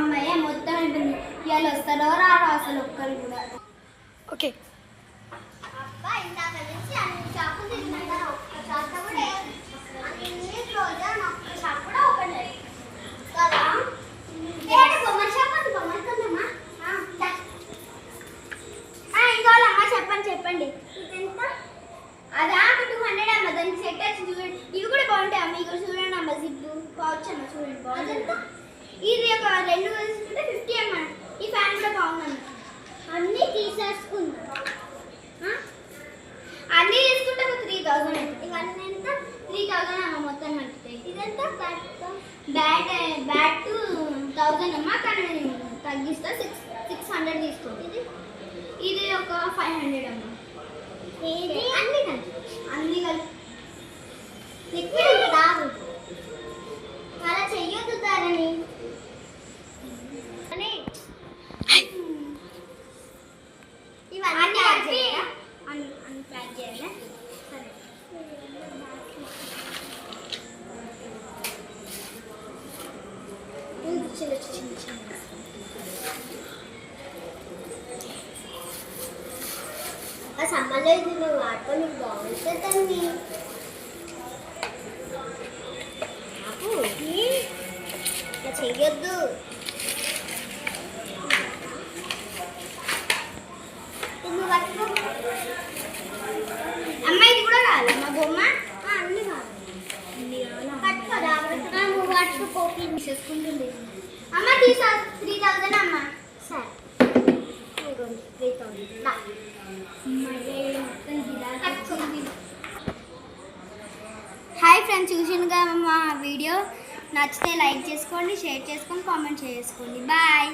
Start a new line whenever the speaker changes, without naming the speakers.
అమ్మాయి మొత్తం అయిపోయింది. ఇవాళ వస్తారో రారో అసలు ఒక్కరు కూడా.
ఓకే
అబ్బా ఇందాక నుంచి అన్ని షాపులు తిరిగినా కదా ఒక్క షాప్ కూడా అన్ని క్లోజ్ ఒక్క షాప్ కూడా ఓపెన్ లేదు కదా. బొమ్మ షాప్ అది బొమ్మలు కొందమ్మా. ఇంకోవాలమ్మా చెప్పండి ఇదెంత? అదా 200 అమ్మ. దానికి సెట్ వచ్చి చూడండి. ఇవి కూడా బాగుంటాయి అమ్మ. ఇవి చూడండి అమ్మ. జిప్పు పౌచ్ అమ్మ చూడండి బాగుంది. ఇది ఒక 2 తీసుకుంటే 50 అమ్మ. ఈ ఫ్యాన్ కూడా బాగుందమ్మ. అన్నీ తీసేసుకుందాం. అన్నీ తీసుకుంటే ఒక 3000 అవుతుంది. ఇవన్నీ ఎంత? 3000 అమ్మ మొత్తం అంటే. ఇదంతా బ్యాట్ 1000 అమ్మ. కానీ తగ్గిస్తా 600 తీసుకోండి. ఇది ఒక 500 అమ్మ. అన్నీ కలిపి లిక్విడ్ తాగు. అలా చెయ్యొద్దు తారని. ఇవన్నీ కలిపి అన్ని ప్యాక్ చేయాలి. సరే చిన్న ఆ సమ్మర్లో ఇది నువ్వు వాడుకొని బాగుంటుందండి. ఇలా చెయ్యొద్దు. అమ్మ ఇది కూడా కావాలి మా బొమ్మ. అన్నీ కావాలి. నువ్వు వాటికి కోపి తీసేసుకుంటుంది అమ్మ. 3000 అమ్మ. సరే 3000. హాయ్ ఫ్రెండ్స్, చూసినగా మా వీడియో నచ్చితే లైక్ చేసుకోండి, షేర్ చేసుకోండి, కామెంట్ చేసుకోండి. బాయ్.